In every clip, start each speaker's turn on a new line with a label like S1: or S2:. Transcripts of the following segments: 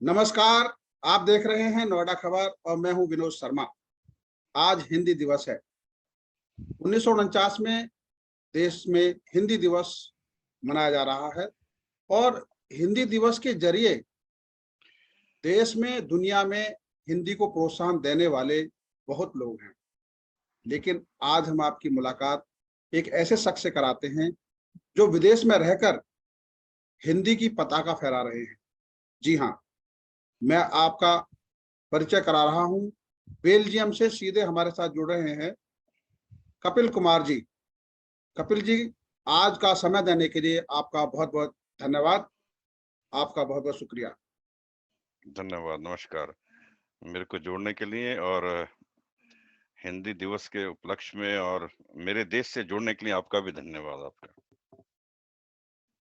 S1: नमस्कार। आप देख रहे हैं नोएडा खबर और मैं हूं विनोद शर्मा। आज हिंदी दिवस है। 1949 में देश में हिंदी दिवस मनाया जा रहा है और हिंदी दिवस के जरिए देश में, दुनिया में हिंदी को प्रोत्साहन देने वाले बहुत लोग हैं। लेकिन आज हम आपकी मुलाकात एक ऐसे शख्स से कराते हैं जो विदेश में रहकर हिंदी की पताका फहरा रहे हैं। जी हाँ, मैं आपका परिचय करा रहा हूँ। बेल्जियम से सीधे हमारे साथ जुड़ रहे हैं कपिल कुमार जी। कपिल जी, आज का समय देने के लिए आपका बहुत-बहुत धन्यवाद। आपका बहुत-बहुत शुक्रिया।
S2: धन्यवाद, नमस्कार। मेरे को जोड़ने के लिए और हिंदी दिवस के उपलक्ष्य में और मेरे देश से जुड़ने के लिए आपका भी धन्यवाद आपका।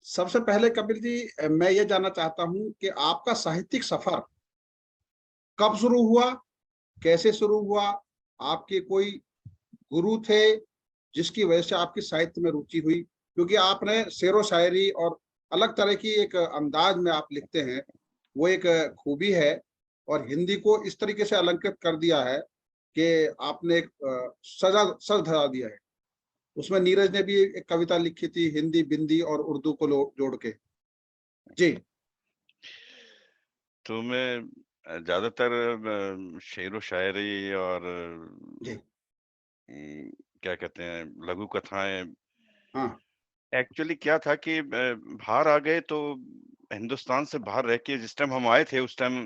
S1: सबसे पहले कपिल जी, मैं ये जानना चाहता हूँ कि आपका साहित्यिक सफ़र कब शुरू हुआ? कैसे शुरू हुआ? आपके कोई गुरु थे जिसकी वजह से आपकी साहित्य में रुचि हुई? क्योंकि आपने शेरो-शायरी और अलग तरह की एक अंदाज में आप लिखते हैं, वो एक खूबी है और हिंदी को इस तरीके से अलंकृत कर दिया है कि आपने एक सज धरा दिया है। उसमें नीरज ने भी एक कविता लिखी थी हिंदी, बिंदी और उर्दू को लो जोड़ के। जी,
S2: तो मैं ज़्यादातर शेरो-शायरी और
S1: जी,
S2: क्या कहते हैं लघु कथाएँ
S1: हाँ,
S2: एक्चुअली क्या था कि बाहर आ गए तो हिंदुस्तान से बाहर रह के जिस टाइम हम आए थे उस टाइम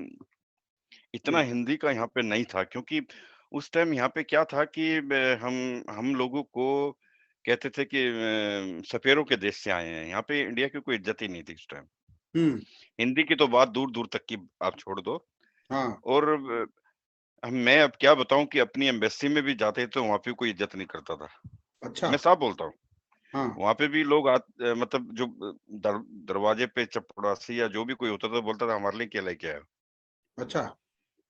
S2: इतना
S1: जी,
S2: हिंदी का यहाँ पे नहीं था क्योंकि उस टाइम यहाँ पे क्या था कि हम लोगों को कहते थे कि सपेरों के देश से आए हैं। यहाँ पे इंडिया की कोई इज़्ज़त ही नहीं थी उस टाइम।
S1: हुँ,
S2: हिंदी की तो बात दूर-दूर तक की आप छोड़ दो
S1: हाँ,
S2: और मैं अब क्या बताऊँ कि अपनी एम्बेसी में भी जाते तो वहाँ पे कोई इज़्ज़त नहीं करता था।
S1: अच्छा,
S2: मैं साफ बोलता हूँ।
S1: हाँ,
S2: वहाँ पे भी लोग मतलब जो दरवाजे पे चपरासी या जो भी कोई होता था बोलता था हमारे लिए क्या लेके आए हो?
S1: अच्छा,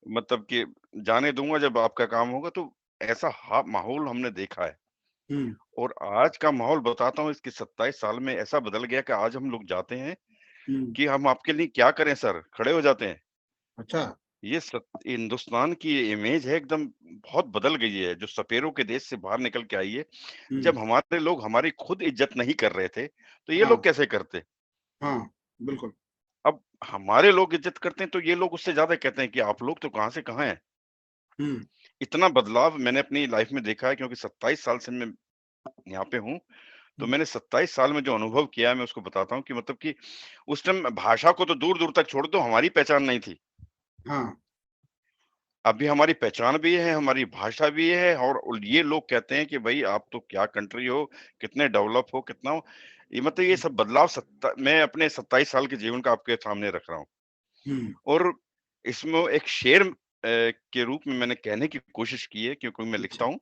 S2: मतलब कि जाने दूँगा जब आपका काम होगा तो ऐसा माहौल हमने देखा है।
S1: हुँ,
S2: और आज का माहौल बताता हूँ इसके 27 साल में ऐसा बदल गया कि आज हम लोग जाते हैं
S1: हुँ,
S2: कि हम आपके लिए क्या करें सर? खड़े हो जाते हैं।
S1: अच्छा,
S2: ये हिंदुस्तान की इमेज है एकदम बहुत बदल गई है, जो सपेरों के देश से बाहर निकल के आई है।
S1: हुँ,
S2: जब हमारे लोग हमारी खुद इज़्ज़त नहीं कर रहे थे, तो ये
S1: हाँ,
S2: लोग कैसे करते?
S1: हाँ, बिल्कुल,
S2: अब हमारे लोग इज़्ज़त करते हैं तो ये लोग उससे ज़्यादा कहते हैं कि आप लोग तो कहाँ से कहाँ हैं।
S1: हुँ,
S2: इतना बदलाव मैंने अपनी लाइफ़ में देखा है क्योंकि 27 साल से मैं यहाँ पे हूँ। तो
S1: हुँ,
S2: मैंने 27 साल में जो अनुभव किया है मैं उसको बताता हूँ कि मतलब कि उस टाइम भाषा को तो दूर-दूर तक छोड़ दो हमारी पहचान नहीं थी।
S1: हाँ,
S2: अभी हमारी पहचान भी है, हमारी भाषा भी है और ये लोग कहते हैं कि भई आप तो क्या कंट्री हो, कितने डेवलप हो, कितना हो। ये मतलब ये
S1: हुँ,
S2: सब बदलाव मैं अपने 27 साल के जीवन का आपके सामने रख रहा हूँ।
S1: हुँ,
S2: और इसमें एक शेर के रूप में मैंने कहने की कोशिश की है क्योंकि मैं लिखता
S1: अच्छा,
S2: हूँ,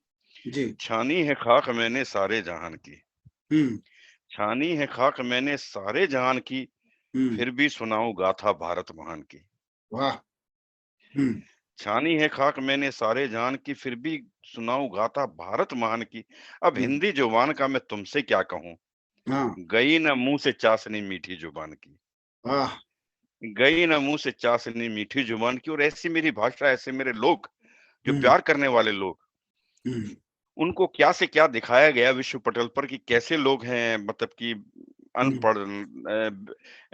S1: जी,
S2: छानी है खाक मैंने सारे जहान की,
S1: हुँ,
S2: छानी है खाक मैंने सारे जहान की,
S1: हुँ,
S2: फिर भी सुनाऊँ गाथा भारत महान की।
S1: वाह! हुँ,
S2: छानी है खाक मैंने सारे जहान की, फिर भी सुनाऊँ गाथा भारत महान की। अब
S1: हुँ,
S2: हिंदी ज़ुबान का मैं तुमसे क्या कहूँ,
S1: हाँ,
S2: गई ना मुँह से चासनी मीठी ज़ुबान की।
S1: वाह!
S2: गई ना मुँह से चासनी मीठी ज़ुबान की और ऐसी मेरी भाषा, ऐसे मेरे लोग, जो
S1: हुँ,
S2: प्यार करने वाले लोग,
S1: हुँ,
S2: उनको क्या से क्या दिखाया गया विश्व पटल पर कि कैसे लोग हैं मतलब कि
S1: हुँ,
S2: अनपढ़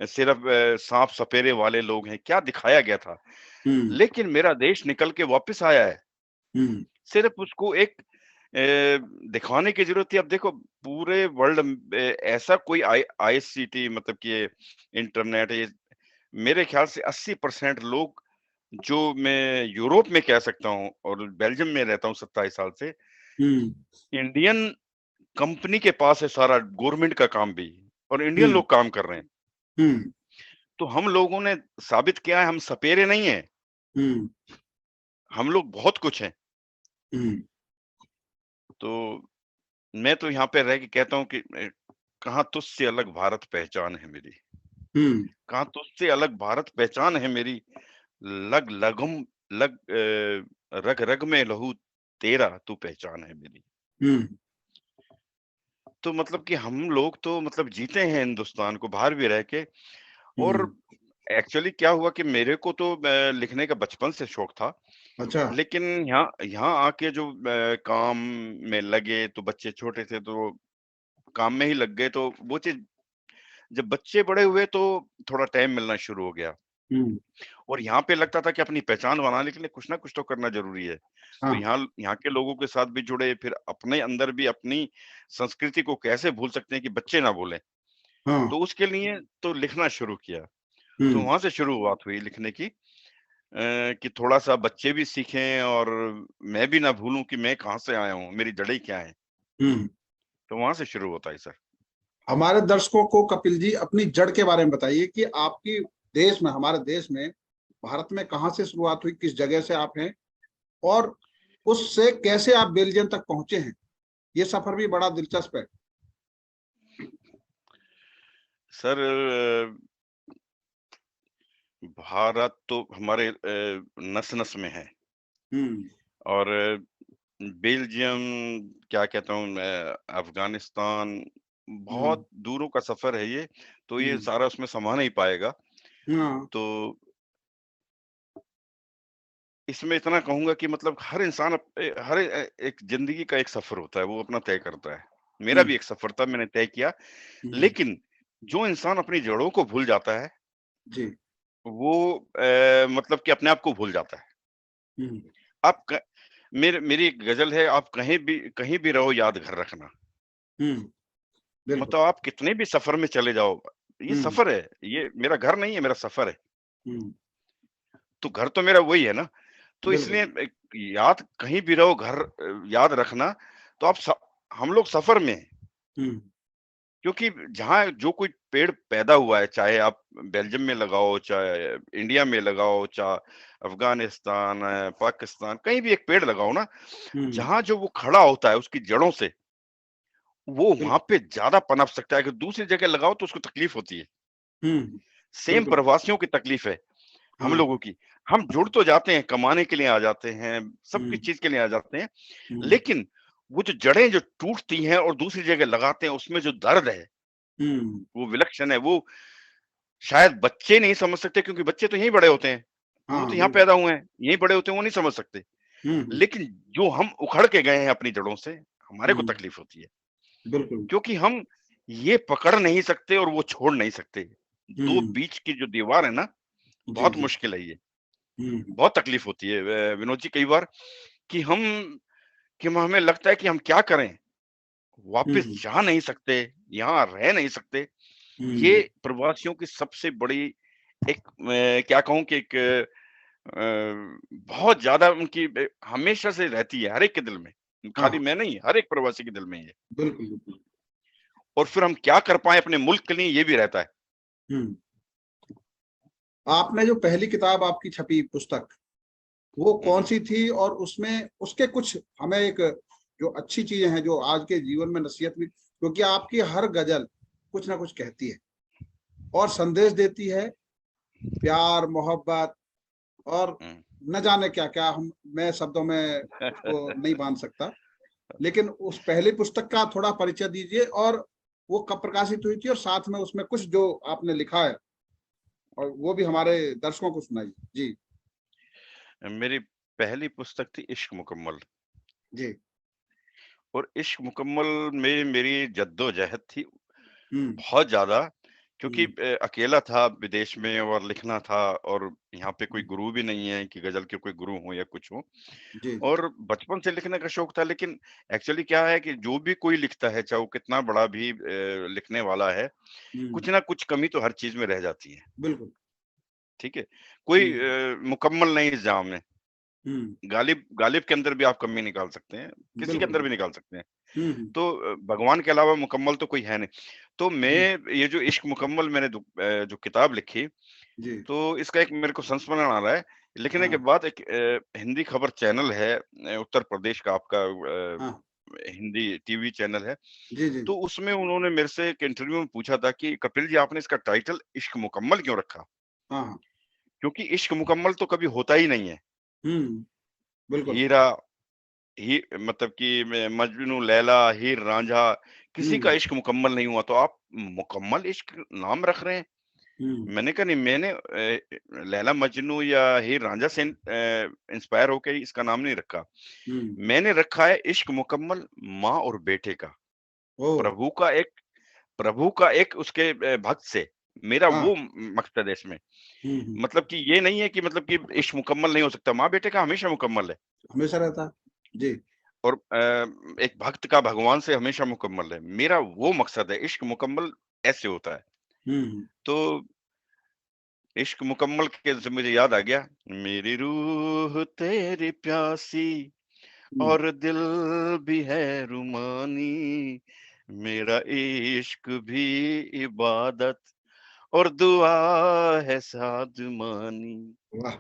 S2: सिर्फ़ साँप-सपेरे वाले लोग हैं, क्या दिखाया गया था।
S1: हुँ,
S2: लेकिन मेरा देश निकल के वापस आया है।
S1: हुँ,
S2: सिर्फ़ उसको एक दिखाने की ज़रूरत थी। अब देखो पूरे वर्ल्ड ऐसा कोई आईसीटी मतलब कि ये इंटरनेट ये मेरे ख़्याल से 80% लोग जो मैं यूरोप में कह सकता हूँ और बेल्जियम में रहता हूँ 27 साल से,
S1: हुँ,
S2: इंडियन कंपनी के पास है सारा गवर्नमेंट का काम भी और इंडियन
S1: हुँ,
S2: लोग काम कर रहे हैं।
S1: हुँ,
S2: तो हम लोगों ने साबित किया है हम सपेरे नहीं हैं,
S1: हुँ,
S2: हम लोग बहुत कुछ हैं।
S1: हुँ,
S2: तो मैं तो यहाँ पे रह के कहता हूँ कि कहाँ तुझसे अलग भारत पहचान है मेरी,
S1: हुँ,
S2: कहाँ तुझसे अलग भारत पहचान है मेरी, लग लगम लग रग रग में लहू तेरा तू पहचान है मेरी।
S1: हुँ,
S2: तो मतलब कि हम लोग तो मतलब जीते हैं हिंदुस्तान को बाहर भी रह के और
S1: हुँ,
S2: एक्चुअली क्या हुआ कि मेरे को तो लिखने का बचपन से शौक था,
S1: अच्छा।
S2: लेकिन यहाँ यहाँ आके जो काम में लगे तो बच्चे छोटे थे तो काम में ही लग गए, तो वो चीज़ जब बच्चे बड़े हुए तो थोड़ा टाइम मिलना शुरू हो गया।
S1: हुँ।
S2: और यहाँ पे लगता था कि अपनी पहचान बनाने के लिए कुछ ना कुछ तो करना ज़रूरी है। तो
S1: हाँ,
S2: यहाँ यहाँ के लोगों के साथ भी जुड़े, फिर अपने अंदर भी अपनी संस्कृति को कैसे भूल सकते हैं कि बच्चे ना भूलें।
S1: हाँ।
S2: तो उसके लिए तो लिखना शुरू किया। तो
S1: हुँ।
S2: वहाँ से शुरुआत हुई लिखने की, कि थोड़ा-सा बच्चे भी सीखें और मैं भी ना भूलूँ कि मैं कहाँ से आया हूँ, मेरी जड़ें क्या हैं।
S1: हुँ।
S2: तो वहाँ से शुरू होता है सर।
S1: हमारे दर्शकों को कपिल जी अपनी जड़ के बारे में बताइए कि आपकी देश में, हमारे देश में, भारत में कहाँ से शुरुआत हुई, किस जगह से आप हैं और उससे कैसे आप बेल्जियम तक पहुँचे हैं? ये सफ़र भी बड़ा दिलचस्प है।
S2: सर भारत तो हमारे नस-नस में है
S1: हुँ।
S2: और बेल्जियम क्या कहता हूँ मैं, अफ़गानिस्तान
S1: हुँ।
S2: बहुत दूरों का सफ़र है ये, तो ये
S1: हुँ।
S2: सारा उसमें समा नहीं पाएगा।
S1: हाँ।
S2: तो इसमें इतना कहूँगा कि मतलब हर इंसान एक ज़िंदगी का एक सफ़र होता है, वो अपना तय करता है। मेरा
S1: हुँ।
S2: भी एक सफ़र था, मैंने तय किया,
S1: हुँ।
S2: लेकिन जो इंसान अपनी जड़ों को भूल जाता है,
S1: जी।
S2: वो मतलब कि अपने आप को भूल जाता है।
S1: हुँ।
S2: आप क मेरी एक गज़ल है, आप कहीं भी रहो याद घर रखना।
S1: हुँ। बिल्कुल।
S2: मतलब आप कितने भी सफ़र में चले जाओ, ये
S1: हुँ।
S2: सफ़र है, ये मेरा घर नहीं है, मेरा सफ़र है।
S1: हुँ।
S2: तो घर तो मेरा वही है ना, तो
S1: बिल्कुल।
S2: इसलिए याद कहीं भी रहो घर याद रखना, तो आप हम लोग सफ़र में हैं।
S1: हुँ।
S2: क्योंकि जहाँ जो कोई पेड़ पैदा हुआ है, चाहे आप बेल्जियम में लगाओ, चाहे इंडिया में लगाओ, चाहे अफ़गानिस्तान, पाकिस्तान, कहीं भी एक पेड़ लगाओ ना,
S1: हुँ।
S2: जहाँ जो वो खड़ा होता है उसकी जड़ों से, वो वहाँ
S1: बिल्कुल।
S2: पे ज़्यादा पनप सकता है। अगर दूसरी जगह लगाओ तो उसको तकलीफ़ होती है।
S1: हुँ।
S2: सेम
S1: बिल्कुल।
S2: प्रवासियों की तकलीफ़ है, हम
S1: हाँ।
S2: लोगों की। हम जुड़ तो जाते हैं, कमाने के लिए आ जाते हैं, सब
S1: हुँ।
S2: किस चीज़ के लिए आ जाते हैं,
S1: हुँ।
S2: लेकिन वो जो जड़ें जो टूटती हैं और दूसरी जगह लगाते हैं, उसमें जो दर्द है,
S1: हुँ।
S2: वो विलक्षण है, वो शायद बच्चे नहीं समझ सकते क्योंकि बच्चे तो यहीं बड़े होते हैं। वो
S1: हाँ,
S2: तो यहाँ
S1: बिल्कुल।
S2: पैदा हुए हैं, यहीं बड़े होते हैं, वो नहीं समझ सकते।
S1: हुँ। हुँ।
S2: लेकिन जो हम उखड़ के गए हैं अपनी जड़ों से, हमारे को
S1: हुँ।
S2: तकलीफ होती है।
S1: बिल्कुल।
S2: क्योंकि हम ये पकड़ नहीं सकते और वो छोड़ नहीं सकते। 2
S1: हुँ।
S2: बीच की जो दीवार है ना,
S1: जी,
S2: बहुत
S1: जी।
S2: मुश्किल है ये।
S1: हुँ।
S2: बहुत तकलीफ होती है विनोद जी कई बार कि हमें लगता है कि हम क्या करें? वापस
S1: हुँ।
S2: जा नहीं सकते, यहाँ रह नहीं सकते। ये
S1: हुँ।
S2: प्रवासियों की सबसे बड़ी एक मैं क्या कहूँ कि एक बहुत ज़्यादा उनकी हमेशा से रहती है, हर एक के दिल में।
S1: हाँ,
S2: खाली मैं नहीं, हर एक प्रवासी के दिल में ये।
S1: बिल्कुल, बिल्कुल।
S2: और फिर हम क्या कर पाएँ अपने मुल्क के लिए, ये भी रहता है।
S1: हुँ। आपने जो पहली किताब आपकी छपी पुस्तक, वो
S2: हुँ, हुँ।
S1: कौन-सी थी और उसमें उसके कुछ हमें एक जो अच्छी चीज़ें हैं, जो आज के जीवन में नसीहत भी क्योंकि आपकी हर गज़ल कुछ न कुछ कहती है और संदेश देती है, प्यार, मोहब्बत और
S2: हुँ।
S1: न जाने क्या-क्या हम मैं शब्दों में उसको नहीं बाँध सकता। लेकिन उस पहली पुस्तक का थोड़ा परिचय दीजिए और वो कब प्रकाशित हुई थी और साथ में उसमें कुछ जो आपने लिखा है और वो भी हमारे दर्शकों को सुनाइए? जी,
S2: मेरी पहली पुस्तक थी इश्क मुकम्मल
S1: जी।
S2: और इश्क मुकम्मल में मेरी जद्दोजहद थी
S1: हुँ।
S2: बहुत ज़्यादा क्योंकि
S1: हुँ।
S2: अकेला था विदेश में और लिखना था और यहाँ पे कोई
S1: हुँ।
S2: गुरु भी नहीं है कि गज़ल के कोई गुरु हों या कुछ हो।
S1: जी, जी।
S2: और बचपन से लिखने का शौक था लेकिन एक्चुअली क्या है कि जो भी कोई लिखता है, चाहे वो कितना बड़ा भी लिखने वाला है,
S1: हुँ।
S2: कुछ ना कुछ कमी तो हर चीज़ में रह जाती है,
S1: बिल्कुल।
S2: ठीक है? कोई
S1: हुँ।
S2: मुकम्मल नहीं इस जाम में,
S1: हुँ।
S2: गालिब गालिब के अंदर भी आप कमी निकाल सकते हैं, किसी के
S1: बिल्कुल,
S2: अंदर भी
S1: बिल्कुल।
S2: निकाल सकते हैं।
S1: हुँ। हुँ।
S2: तो भगवान के अलावा मुकम्मल तो कोई है नहीं। तो
S1: जी,
S2: मैं ये जो इश्क मुकम्मल मैंने जो किताब लिखी,
S1: जी।
S2: तो इसका एक मेरे को संस्मरण आ रहा है। लिखने के
S1: हाँ,
S2: बाद एक हिंदी खबर चैनल है उत्तर प्रदेश का आपका
S1: हाँ।
S2: हिंदी टीवी चैनल है।
S1: जी, जी।
S2: तो उसमें उन्होंने मेरे से एक इंटरव्यू में पूछा था कि कपिल जी आपने इसका टाइटल इश्क मुकम्मल क्यों रखा?
S1: हाँ, हाँ।
S2: क्योंकि इश्क मुकम्मल तो कभी होता ही नहीं है।
S1: हुँ। बिल्कुल।
S2: हीरा ही मतलब कि मजनू, लैला, हीर, रांझा किसी का
S1: हुँ।
S2: इश्क मुकम्मल नहीं हुआ तो आप मुकम्मल इश्क नाम रख रहे हैं। मैंने कहा नहीं, मैंने लैला मजनू या हीर रांझा से इंस्पायर होके इसका नाम नहीं रखा। मैंने रखा है इश्क मुकम्मल माँ और बेटे का।
S1: ओ
S2: प्रभु का एक उसके भक्त से, मेरा
S1: हाँ
S2: वो मकसद है इसमें। मतलब कि ये नहीं है कि मतलब कि इश्क मुकम्मल नहीं हो सकता, माँ बेटे का हमेशा मुकम्मल है।
S1: हमेशा रहता है जी।
S2: और एक भक्त का भगवान से हमेशा मुकम्मल है। मेरा वो मकसद है, इश्क मुकम्मल ऐसे होता है।
S1: हम्म
S2: तो इश्क मुकम्मल के से मुझे याद आ गया, मेरी रूह तेरी प्यासी
S1: हम्म,
S2: और दिल भी है रुमानी, मेरा इश्क भी इबादत और दुआ है सादमानी,
S1: वाह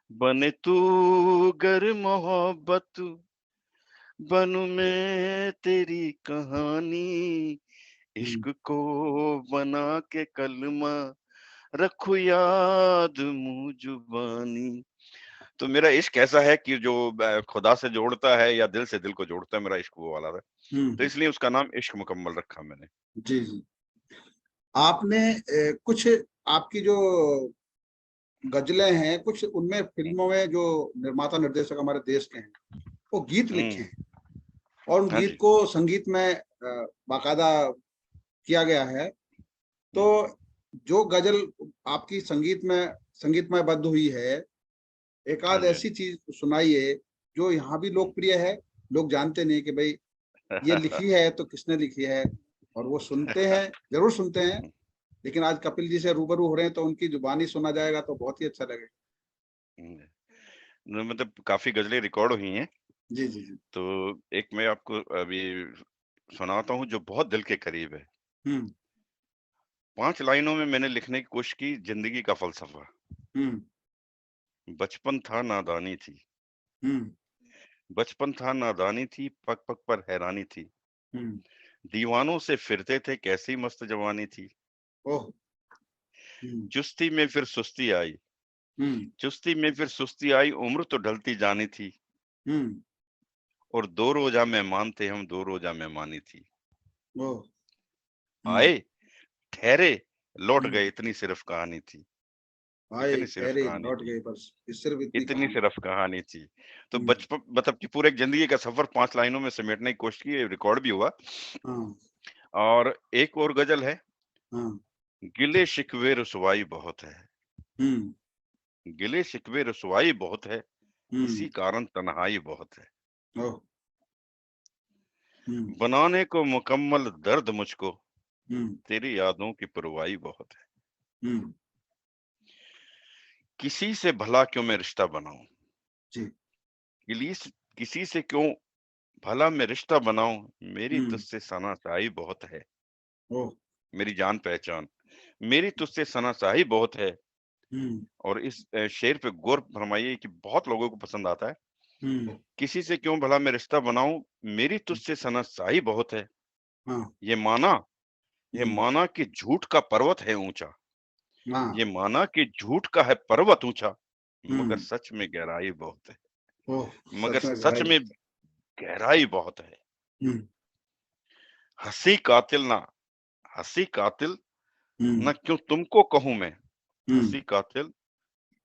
S2: बने तू गर मोहब्बत बनूं मैं तेरी कहानी,
S1: हम्म,
S2: इश्क को बना के कलमा रखू याद मुँह जुबानी। तो मेरा इश्क ऐसा है कि जो खुदा से जोड़ता है या दिल से दिल को जोड़ता है, मेरा इश्क वो वाला है। तो
S1: हम्म,
S2: इसलिए उसका नाम इश्क मुकम्मल रखा मैंने।
S1: जी जी। आपने कुछ आपकी जो गजलें हैं, कुछ उनमें
S2: हुँ,
S1: फिल्मों में जो निर्माता निर्देशक हमारे देश के हैं, वो गीत लिखे
S2: हुँ,
S1: हैं और उन
S2: हाँ
S1: गीत
S2: जी।
S1: को संगीत में बाकायदा किया गया है। तो
S2: हुँ,
S1: जो गजल आपकी संगीतमय बद्ध हुई है, एक
S2: हाँ
S1: आध
S2: जी, हाँ
S1: ऐसी चीज सुनाइए जो यहाँ भी
S2: जी।
S1: लोकप्रिय है, लोग जानते नहीं कि भाई ये लिखी है तो किसने लिखी है, और वो सुनते हैं, जरूर सुनते हैं,
S2: हुँ,
S1: लेकिन आज कपिल जी से रूबरू हो रहे हैं तो उनकी जुबानी सुना जाएगा तो बहुत ही अच्छा लगेगा।
S2: हुँ। न मतलब काफ़ी गज़लें रिकॉर्ड हुई हैं,
S1: जी जी जी।
S2: तो एक मैं आपको अभी सुनाता हूँ जो बहुत दिल के करीब है।
S1: हम्म
S2: 5 लाइनों में मैंने लिखने की कोशिश की ज़िंदगी का फ़लसफ़ा।
S1: हम्म
S2: बचपन था नादानी थी,
S1: हम्म
S2: बचपन था नादानी थी, पग-पग पर हैरानी थी।
S1: हम्म
S2: दीवानों से फिरते थे कैसी मस्त जवानी थी।
S1: ओह हम्म
S2: चुस्ती में फिर सुस्ती आई,
S1: हम्म
S2: चुस्ती में फिर सुस्ती आई, उम्र तो ढलती जानी थी।
S1: हम्म
S2: और 2 रोज़ा मेहमान थे हम, 2 रोज़ा मेहमानी थी।
S1: ओह
S2: आए,
S1: हम्म
S2: ठहरे, लौट
S1: हम्म
S2: गए, इतनी सिर्फ़ कहानी थी।
S1: आए
S2: इतनी सिर्फ़
S1: ठहरे
S2: कहानी
S1: लौट
S2: थी।
S1: गए, बस ये सिर्फ इतनी
S2: इतनी
S1: कहानी।
S2: सिर्फ़ कहानी थी। तो
S1: हम्म
S2: बचपन मतलब कि पूरे एक ज़िंदगी का सफ़र 5 लाइनों में समेटने की कोशिश की, रिकॉर्ड भी हुआ।
S1: हाँ
S2: और एक और गज़ल है,
S1: हाँ
S2: गिले शिकवे रुसवाई बहुत है,
S1: हम्म
S2: गिले शिकवे रुसवाई बहुत है, इसी
S1: हम्म
S2: कारण तन्हाई बहुत है।
S1: ओह हम्म
S2: बनाने को मुकम्मल दर्द मुझको,
S1: हम्म
S2: तेरी यादों की पुरवाई बहुत है।
S1: हम्म
S2: किसी से भला क्यों मैं रिश्ता बनाऊँ,
S1: जी
S2: किलीस किसी से क्यों भला मैं रिश्ता बनाऊँ, मेरी
S1: हम्म
S2: तुझसे सनासाई बहुत है,
S1: ओह
S2: मेरी जान पहचान। मेरी तुझसे सनासाई बहुत है।
S1: हम्म
S2: और इस शेर पे गौर फरमाइए कि बहुत लोगों को पसंद आता है।
S1: हम्म
S2: किसी से क्यों भला मैं रिश्ता बनाऊँ, मेरी तुझसे सनससाई बहुत है।
S1: हाँ
S2: ये माना ये
S1: हम्म
S2: माना कि झूठ का पर्वत है ऊँचा,
S1: हाँ
S2: ये माना कि झूठ का है पर्वत ऊँचा, मगर
S1: हम्म
S2: सच में गहराई बहुत है,
S1: ओह
S2: मगर
S1: सच में
S2: सच
S1: गहराई
S2: में
S1: बहुत
S2: गहराई बहुत है।
S1: है।
S2: हँसी कातिल ना हँसी कातिल
S1: हम्म
S2: ना क्यों तुमको कहूँ मैं,
S1: हम्म
S2: हँसी कातिल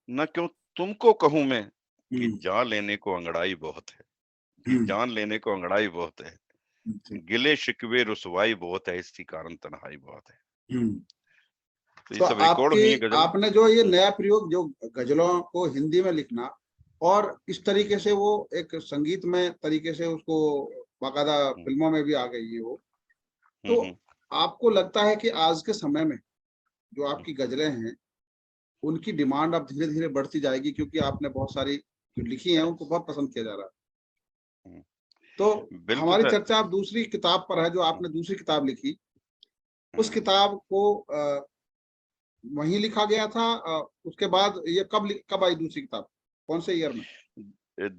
S2: ना क्यों तुमको कहूँ मैं, कि
S1: हम्म
S2: जान लेने को अंगड़ाई बहुत है, कि
S1: हम्म
S2: जान लेने को अंगड़ाई बहुत है।
S1: जी
S2: गिले शिकवे रुसवाई बहुत है, इसी कारण तन्हाई बहुत है।
S1: हम्म
S2: तो ये
S1: तो
S2: सब रिकॉर्ड
S1: आपके
S2: हुई है गज़लें।
S1: आपने जो ये
S2: हुँ,
S1: नया प्रयोग, जो गजलों को हिंदी में लिखना और इस
S2: हुँ,
S1: तरीके से वो एक संगीतमय तरीके से उसको बाकायदा
S2: हुँ,
S1: फिल्मों में भी आ गई है वो,
S2: हुँ,
S1: तो
S2: हुँ,
S1: आपको लगता है कि आज के समय में जो
S2: हुँ,
S1: आपकी गजलें हैं उनकी डिमांड अब धीरे धीरे बढ़ती जाएगी, क्योंकि आपने बहुत सारी जो लिखी हैं उनको बहुत पसंद किया जा रहा है।
S2: हुँ।
S1: तो
S2: बिल्कुल
S1: हमारी
S2: सर।
S1: चर्चा अब दूसरी किताब पर है, जो
S2: हुँ,
S1: आपने दूसरी किताब लिखी। उस
S2: हुँ।
S1: किताब को वहीं लिखा गया था, उसके बाद ये कब आई दूसरी किताब, कौन से ईयर में?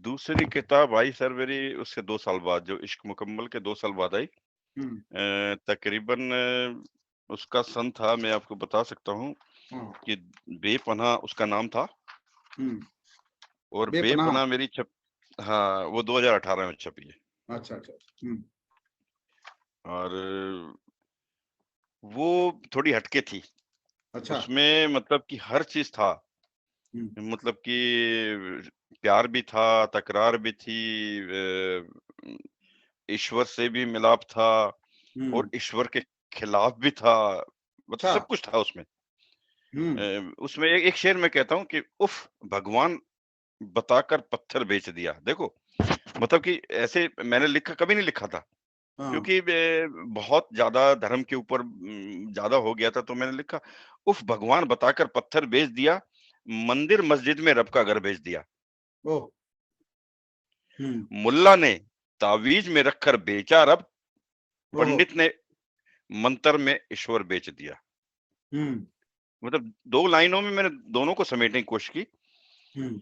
S2: दूसरी किताब आई सर मेरी उसके 2 साल बाद, जो इश्क मुकम्मल के 2 साल बाद आई।
S1: हम्म
S2: तकरीबन उसका सन था, मैं आपको बता सकता हूँ
S1: हाँ
S2: कि बेपनाह उसका नाम था।
S1: हम्म
S2: और
S1: बेपनाह।
S2: बेपनाह मेरी छप हाँ, वो 2018 में छपी है।
S1: अच्छा अच्छा। हम्म
S2: और वो थोड़ी हटके थी।
S1: अच्छा।
S2: उसमें मतलब कि हर चीज़ था। मतलब कि प्यार भी था, तकरार भी थी, ईश्वर से भी मिलाप था और ईश्वर के खिलाफ भी था। मतलब
S1: अच्छा।
S2: सब कुछ था उसमें।
S1: हम्म।
S2: उसमें एक शेर मैं कहता हूँ कि उफ़! भगवान बताकर पत्थर बेच दिया। देखो, मतलब कि ऐसे मैंने लिखा कभी नहीं लिखा था।
S1: हाँ।
S2: क्योंकि बहुत ज़्यादा धर्म के ऊपर ज़्यादा हो गया था, तो मैंने लिखा, उफ़! भगवान बताकर पत्थर बेच दिया, मंदिर मस्जिद में रब का घर भेज दिया।
S1: ओह। हम्म।
S2: मुल्ला ने तावीज़ में रखकर बेचा रब,
S1: ओहो।
S2: पंडित ने मंतर में ईश्वर बेच दिया।
S1: हम्म।
S2: मतलब 2 लाइनों में मैंने दोनों को समेटने की कोशिश की
S1: हम्म।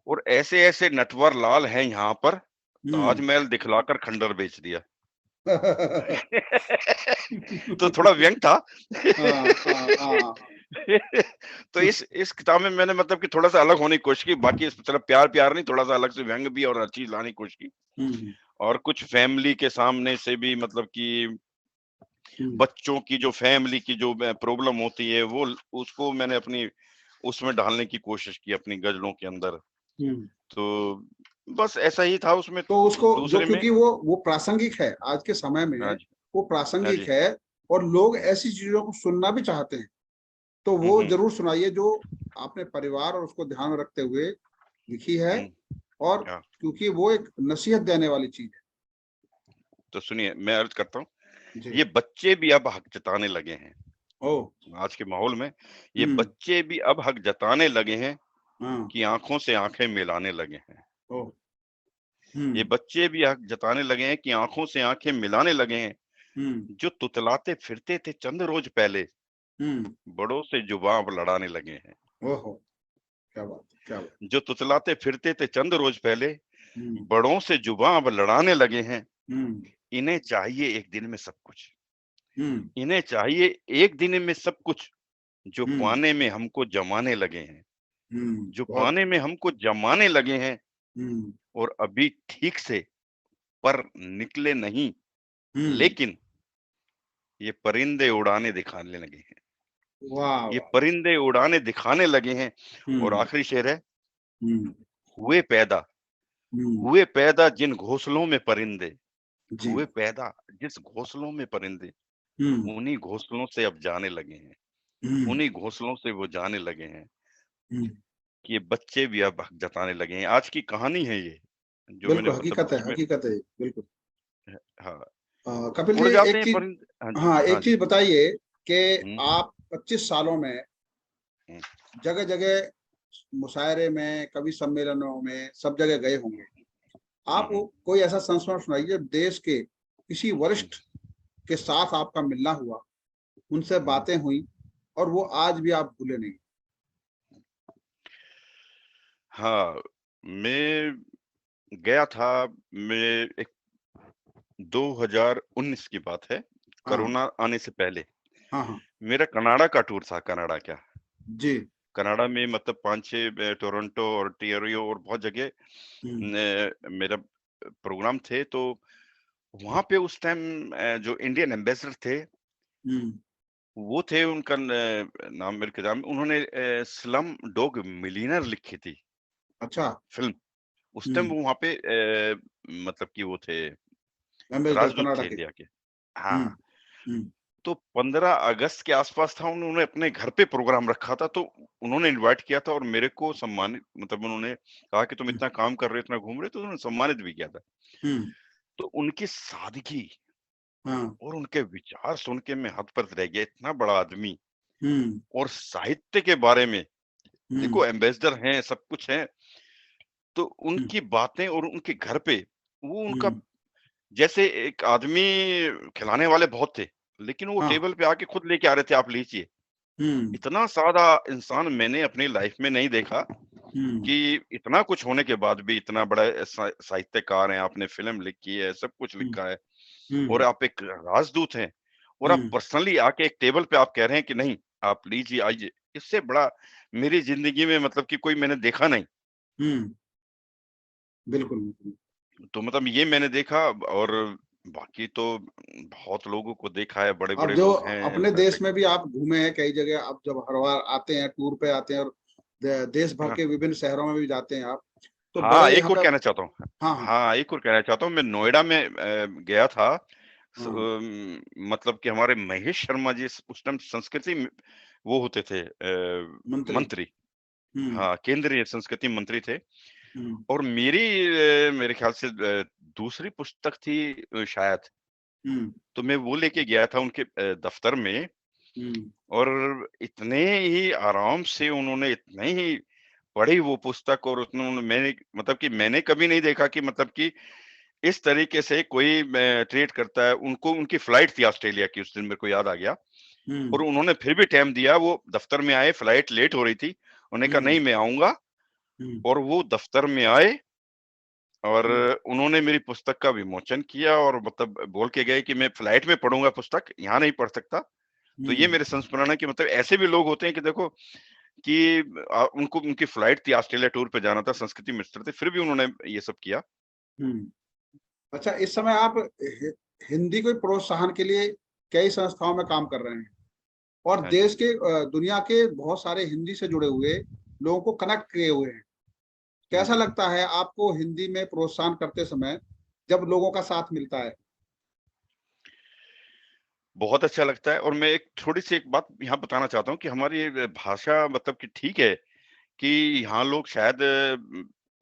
S2: और ऐसे-ऐसे नटवर लाल हैं यहाँ पर,
S1: हम्म।
S2: ताजमहल दिखलाकर खंडहर बेच दिया। तो थोड़ा व्यंग था।
S1: हाँ, हाँ, हाँ,
S2: तो इस किताब में मैंने मतलब कि थोड़ा-सा अलग होने की कोशिश की, बाकी इस तरह प्यार-प्यार नहीं, थोड़ा-सा अलग से व्यंग भी और हर चीज़ लाने की कोशिश की।
S1: हम्म।
S2: और कुछ फैमिली के सामने से भी मतलब कि
S1: हम्म।
S2: बच्चों की जो फैमिली की जो प्रॉब्लम होती है, वो उसको मैंने अपनी उसमें ढालने की कोशिश की अपनी गज़लों के अंदर।
S1: हम्म।
S2: तो बस ऐसा ही था उसमें।
S1: तो उसको जो,
S2: दूसरे में
S1: क्योंकि वो प्रासंगिक है आज के समय में,
S2: हाँ जी,
S1: वो
S2: हाँ
S1: प्रासंगिक
S2: जी।
S1: है और लोग ऐसी चीजों को सुनना भी चाहते हैं। तो
S2: हुँ,
S1: वो
S2: हुँ,
S1: जरूर सुनाइए जो आपने परिवार और उसको ध्यान में रखते हुए लिखी है।
S2: हुँ।
S1: और
S2: हाँ,
S1: क्योंकि वो एक नसीहत देने वाली चीज
S2: तो सुनिए मैं अर्ज़ करता हूँ,
S1: है। जी।
S2: ये बच्चे भी अब हक जताने लगे हैं।
S1: ओ।
S2: आज के माहौल में ये
S1: हम्म।
S2: बच्चे भी अब हक जताने लगे हैं
S1: हाँ।
S2: कि आँखों से आँखें मिलाने लगे हैं।
S1: ओ।
S2: ये
S1: हम्म।
S2: बच्चे भी हक जताने लगे हैं कि आँखों से आँखें मिलाने लगे हैं।
S1: हम्म।
S2: जो तुतलाते फिरते थे चंद रोज़ पहले,
S1: हम्म।
S2: बड़ों से जुबान अब लड़ाने लगे हैं।
S1: ओहो। क्या बात है, क्या बात।
S2: जो तुतलाते फिरते थे चंद रोज़ पहले,
S1: हम्म।
S2: बड़ों से जुबान अब लड़ाने लगे हैं।
S1: हम्म।
S2: इन्हें चाहिए एक दिन में सब कुछ।
S1: हम्म।
S2: इन्हें चाहिए एक दिन में सब कुछ, जो
S1: हम्म।
S2: पाने में हमको जमाने लगे हैं। जो
S1: बहुत।
S2: पाने में हमको जमाने लगे हैं
S1: हम्म।
S2: और अभी ठीक से पर निकले नहीं,
S1: हम्म।
S2: लेकिन ये परिंदे उड़ाने दिखाने लगे हैं।
S1: वाह
S2: ये
S1: वाह।
S2: परिंदे उड़ाने दिखाने लगे हैं। और
S1: हम्म।
S2: आखिरी शेर है,
S1: हम्म।
S2: हुए पैदा,
S1: हम्म।
S2: हुए पैदा जिन घोंसलों में परिंदे,
S1: जी।
S2: हुए पैदा जिस घोंसलों में परिंदे,
S1: हम्म।
S2: उन्हीं घोंसलों से अब जाने लगे हैं।
S1: हम्म।
S2: उन्हीं घोंसलों से वो जाने लगे हैं
S1: हम्म।
S2: कि ये बच्चे भी अब हक जताने लगे हैं। आज की कहानी है ये, जो मैंने
S1: बिल्कुल
S2: मतलब
S1: हकीकत है,
S2: उसमें
S1: हकीकत है, बिल्कुल।
S2: हाँ,
S1: कपिल जी
S2: उड़ जाते
S1: एक
S2: हैं
S1: चीज,
S2: परिंदे। हाँ जी,
S1: हाँ
S2: हाँ
S1: एक
S2: जी।
S1: चीज बताइए कि
S2: हुँ,
S1: आप 25 सालों में
S2: हुँ,
S1: जगह जगह मुशायरे में, कवि सम्मेलनों में, सब जगह गए होंगे।
S2: हुँ,
S1: आप
S2: हुँ,
S1: कोई ऐसा संस्मरण सुनाइए जब देश के किसी
S2: हुँ,
S1: वरिष्ठ के साथ आपका मिलना हुआ, उनसे
S2: हुँ।
S1: बातें हुई और वो आज भी आप भूले नहीं।
S2: हाँ, मैं गया था। मैं एक 2019 की बात है,
S1: हाँ,
S2: कोरोना आने से पहले।
S1: हाँ, हाँ।
S2: मेरा कनाडा का टूर था, कनाडा क्या,
S1: जी।
S2: कनाडा में मतलब 5-6 टोरंटो और ओंटारियो और बहुत जगह
S1: हुँ।
S2: मेरा प्रोग्राम थे। तो वहाँ पे उस टाइम जो इंडियन एम्बेसडर थे,
S1: हुँ।
S2: वो थे उनका नाम मेरे को याद, उन्होंने स्लम डॉग मिलियनेयर लिखी थी
S1: अच्छा।
S2: फ़िल्म। उस टाइम
S1: हुँ।
S2: वो वहाँ पे मतलब कि वो थे,
S1: एम्बेसडर
S2: राजदूत
S1: कनाडा
S2: थे
S1: के।
S2: इंडिया के।
S1: हुँ।
S2: हाँ,
S1: हुँ।
S2: तो 15 अगस्त के आस-पास था, उन्होंने अपने घर पे प्रोग्राम रखा था, तो उन्होंने इनवाइट किया था और मेरे को सम्मानित, मतलब उन्होंने कहा कि तुम
S1: हुँ।
S2: इतना काम कर रहे हो, इतना घूम रहे हो, तो उन्होंने सम्मानित भी किया था।
S1: हुँ।
S2: तो उनकी सादगी
S1: हाँ।
S2: और उनके विचार सुन के मैं हत-प्रत रह गया, इतना बड़ा आदमी
S1: हुँ।
S2: और साहित्य के बारे में,
S1: हुँ।
S2: देखो एम्बेसडर हैं, सब कुछ है, तो
S1: हुँ।
S2: उनकी बातें और उनके घर पे वो उनका,
S1: हुँ।
S2: जैसे एक आदमी, खिलाने वाले बहुत थे, लेकिन वो
S1: हाँ।
S2: टेबल पे आके खुद लेके आ रहे थे, आप लीजिए।
S1: हुँ।
S2: इतना सादा इंसान मैंने अपनी लाइफ में नहीं देखा
S1: हुँ।
S2: कि इतना कुछ होने के बाद भी इतना बड़ा साहित्यकार हैं, आपने फ़िल्म लिखी है, सब कुछ
S1: हुँ।
S2: लिखा है और
S1: हुँ।
S2: आप एक राजदूत हैं और आप
S1: हुँ।
S2: पर्सनली आके एक टेबल पे आप कह रहे हैं कि नहीं, आप लीजिए, आइए। इससे बड़ा मेरी ज़िंदगी में मतलब कि कोई मैंने देखा नहीं।
S1: हुँ। बिल्कुल, बिल्कुल।
S2: तो मतलब ये मैंने देखा और बाकी तो बहुत लोगों को देखा है,
S1: अब
S2: बड़े-बड़े
S1: जो
S2: लोग हैं
S1: अपने
S2: ऐसे।
S1: देश में भी आप घूमे हैं कई जगह, आप जब हर बार आते हैं, टूर पे आते हैं और देश भर
S2: हाँ,
S1: के विभिन्न शहरों में भी जाते हैं आप, तो
S2: हाँ,
S1: बड़े
S2: एक और
S1: हमें।
S2: कहना चाहता हूँ।
S1: हाँ, हाँ,
S2: हाँ, एक और कहना चाहता हूँ, मैं नोएडा में गया था।
S1: हाँ,
S2: मतलब कि हमारे महेश शर्मा जी उस टाइम संस्कृति में वो होते थे
S1: मंत्री।
S2: मंत्री।
S1: हुँ,
S2: हाँ, केंद्रीय संस्कृति मंत्री थे।
S1: हुँ,
S2: और मेरी मेरे ख्याल से दूसरी पुस्तक थी शायद,
S1: हुँ,
S2: तो मैं वो लेके गया था उनके दफ्तर में।
S1: हुँ,
S2: और इतने ही आराम से उन्होंने इतने ही पढ़ी वो पुस्तक, और उन्होंने मैंने मतलब कि मैंने कभी नहीं देखा कि मतलब कि इस तरीके से कोई ट्रीट करता है। उनको उनकी फ्लाइट थी ऑस्ट्रेलिया की, उस दिन मेरे को याद आ गया। और
S1: हुँ,
S2: उन्होंने फिर भी टाइम दिया, वो दफ्तर में आए, फ्लाइट लेट हो रही थी। उन्होंने कहा
S1: हुँ,
S2: नहीं मैं आऊँगा,
S1: हुँ,
S2: और वो दफ्तर में आए और
S1: हुँ,
S2: उन्होंने मेरी पुस्तक का विमोचन किया और मतलब बोल के गए कि मैं फ्लाइट में पढ़ूँगा पुस्तक, यहाँ नहीं पढ़ सकता। तो ये
S1: हुँ,
S2: मेरे संस्मरण है कि मतलब ऐसे भी लोग होते हैं कि देखो कि उनको उनकी फ्लाइट थी, ऑस्ट्रेलिया टूर पे जाना था, संस्कृति मिनिस्टर थे, फिर भी उन्होंने ये सब किया।
S1: हुँ। अच्छा, इस समय आप हिंदी को प्रोत्साहन के लिए कई संस्थाओं में काम कर रहे हैं और
S2: हाँ जी।
S1: देश के दुनिया के बहुत सारे हिंदी से जुड़े हुए लोगों को कनेक्ट किए हुए हैं।
S2: हाँ
S1: कैसा
S2: जी।
S1: लगता है आपको हिंदी में प्रोत्साहन करते समय जब लोगों का साथ मिलता है?
S2: बहुत अच्छा लगता है, और मैं एक थोड़ी-सी एक बात यहाँ बताना चाहता हूँ कि हमारी ये भाषा मतलब कि ठीक है कि यहाँ लोग शायद